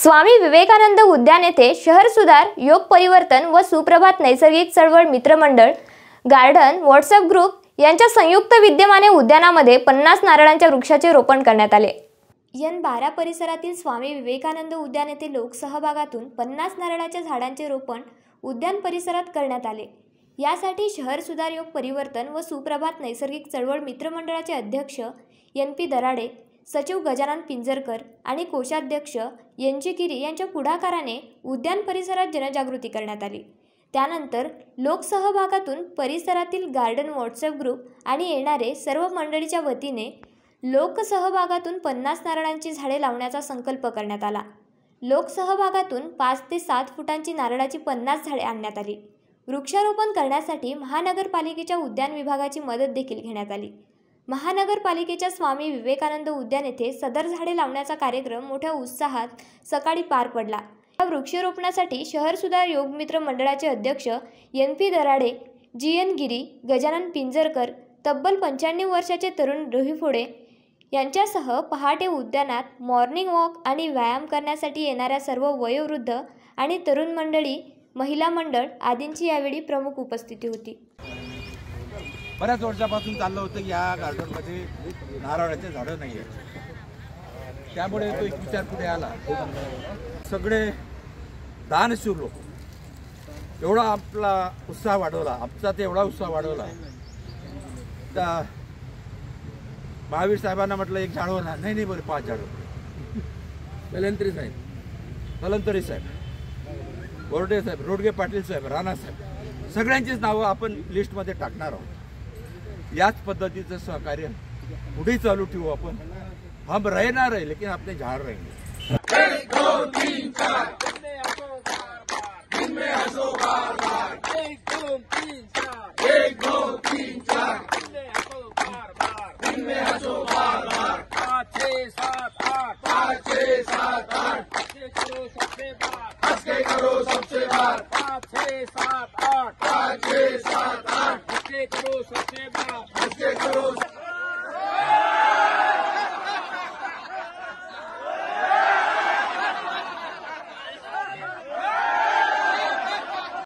स्वामी विवेकानंद उद्यान येथे शहर सुधार, योग परिवर्तन व सुप्रभात नैसर्गिक चळवळ मित्रमंडळ, गार्डन, व्हॉट्सअप ग्रुप यांच्या संयुक्त विद्यमाने उद्यानामध्ये 50 नारळांच्या वृक्षाचे रोपण करण्यात आले। N12 परिसरातील स्वामी विवेकानंद उद्यान येथे लोकसहभागातून 50 नारळाच्या झाडांचे रोपण उद्यान परिसरात करण्यात आले। यासाठी शहर सुधार, योग परिवर्तन व सुप्रभात नैसर्गिक चळवळ मित्रमंडळाचे अध्यक्ष NP दराडे, सचिव गजानन पिंजरकर आणि कोषाध्यक्ष NG गिरी यांच्या पुढाकाराने उद्यान परिसरात जनजागृती करण्यात आली। त्यानंतर लोकसहभागातून परिसरातील गार्डन, व्हॉट्सअप ग्रुप आणि येणारे सर्व मंडळीच्या वतीने लोकसहभागातून 50 नारळांची झाडे लावण्याचा संकल्प करण्यात आला। लोकसहभागातून 5 ते 7 फुटांची नारळाची 50 झाडे आणण्यात आली। वृक्षारोपण करण्यासाठी महानगरपालिकेच्या उद्यान विभागाची मदत देखील घेण्यात आली। महानगरपालिकेच्या स्वामी विवेकानंद उद्यान येथे सदर झाडे लावण्याचा कार्यक्रम मोठ्या उत्साहात सकाळी पार पडला। या वृक्षारोपणासाठी शहर सुधार योग मित्र मंडळाचे अध्यक्ष NP दराडे, GN गिरी, गजानन पिंजरकर, तब्बल 95 वर्षाचे तरुण रोहिफोडे यांच्यासह पहाटे उद्यानात मॉर्निंग वॉक आणि व्यायाम करण्यासाठी येणाऱ्या सर्व वयोवृद्ध आणि तरुण मंडळी, महिला मंडळ आदींची यावेळी प्रमुख उपस्थिती होती। बऱ्याच वर्षापासून चाललं होतं की या गार्डनमध्ये नारळाचे झाडं नाही आहेत, त्यामुळे तो एक विचार पुढे आला। सगळे दानशूर लोक एवढा आपला उत्साह वाढवला, आमचा ते एवढा उत्साह वाढवला तर महावीर साहेबांना म्हटलं एक झाड होणार नाही, बरं 5 झाडं, कलंतरी साहेब, बोर्डे साहेब, रोडगे पाटील साहेब, राणा साहेब, सगळ्यांचीच नावं आपण लिस्टमध्ये टाकणार आहोत। याच पद्धतीचं सहकार्य पुढे चालू ठेवू आपण। हम रहना रहे लेकिन अपने झाड़ रहेंगे। 1 2 3 4 दिन में हंसो बार बार, 1 2 3 4 1 2 3 4 दिन में हंसो बार बार, 5 6 7 8 5 6 7 8 हंस के करो सबसे बार, 5 6 7 8 5 6 7 8 हंस के करो सबसे बार, हंस के करो।